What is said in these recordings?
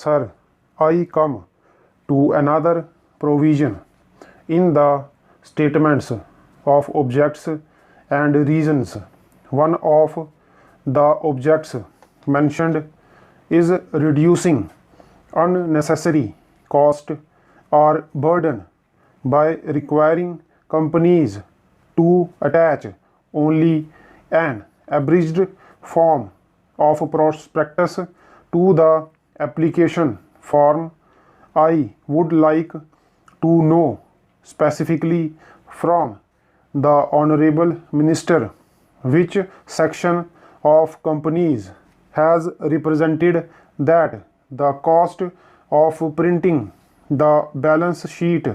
Sir, I come to another provision in the statements of objects and reasons. One of the objects mentioned is reducing unnecessary cost or burden by requiring companies to attach only an abridged form of prospectus to the application form. I would like to know specifically from the Honorable Minister which section of companies has represented that the cost of printing the balance sheet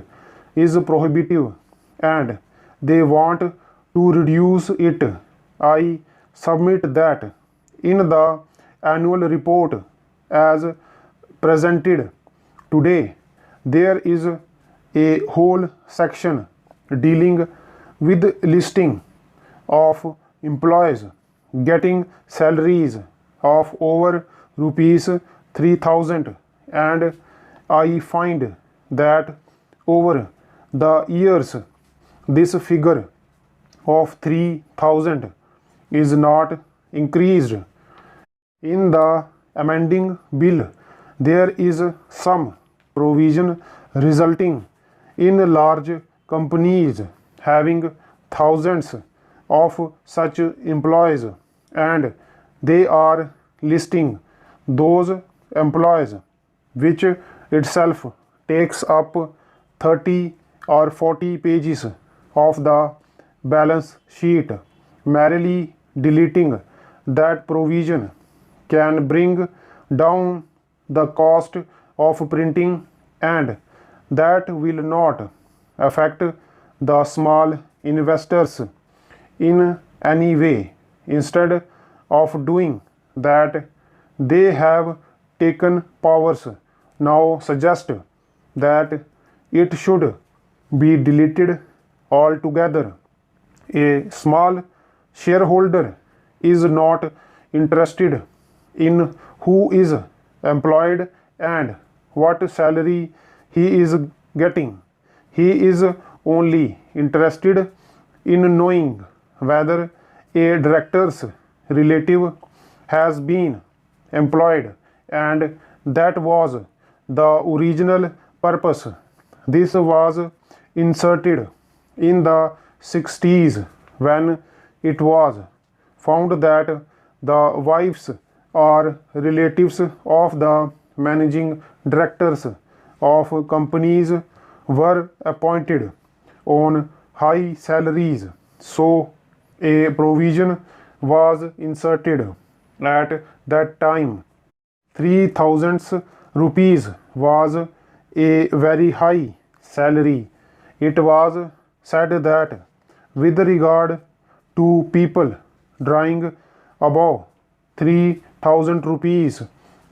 is prohibitive and they want to reduce it. I submit that in the annual report as presented today, there is a whole section dealing with listing of employees getting salaries of over rupees 3000, and I find that over the years this figure of 3000 is not increased. In the amending bill, there is some provision resulting in large companies having thousands of such employees, and they are listing those employees, which itself takes up 30 or 40 pages of the balance sheet. Merely deleting that provision can bring down the cost of printing, and that will not affect the small investors in any way. Instead of doing that, they have taken powers now suggest that it should be deleted altogether. A small shareholder is not interested in who is employed and what salary he is getting. He is only interested in knowing whether a director's relative has been employed, and that was the original purpose. This was inserted in the 60s when it was found that the wives or relatives of the managing directors of companies were appointed on high salaries. So a provision was inserted at that time. 3000 rupees was a very high salary. It was said that with regard to people drawing above 3000 rupees,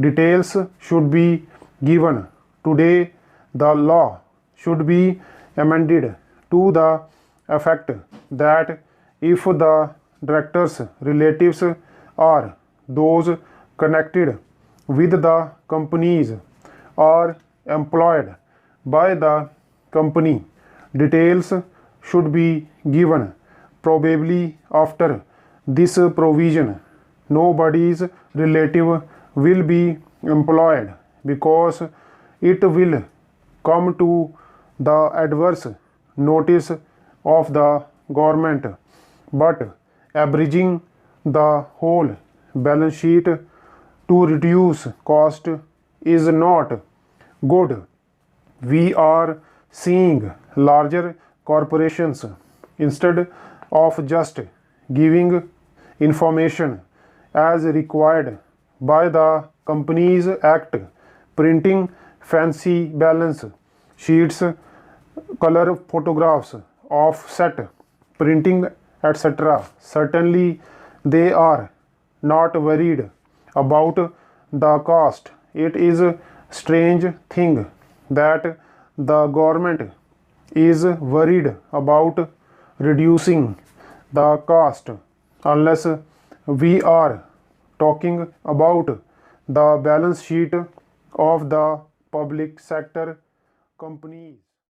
details should be given. Today, the law should be amended to the effect that if the director's relatives or those connected with the companies are employed by the company, details should be given. Probably after this provision, nobody's relative will be employed because it will come to the adverse notice of the government. But abridging the whole balance sheet to reduce cost is not good. We are seeing larger corporations, instead of just giving information as required by the Companies Act, printing fancy balance sheets, color photographs, offset printing, etc. Certainly they are not worried about the cost. It is a strange thing that the government is worried about reducing the cost unless we are talking about the balance sheet of the public sector companies.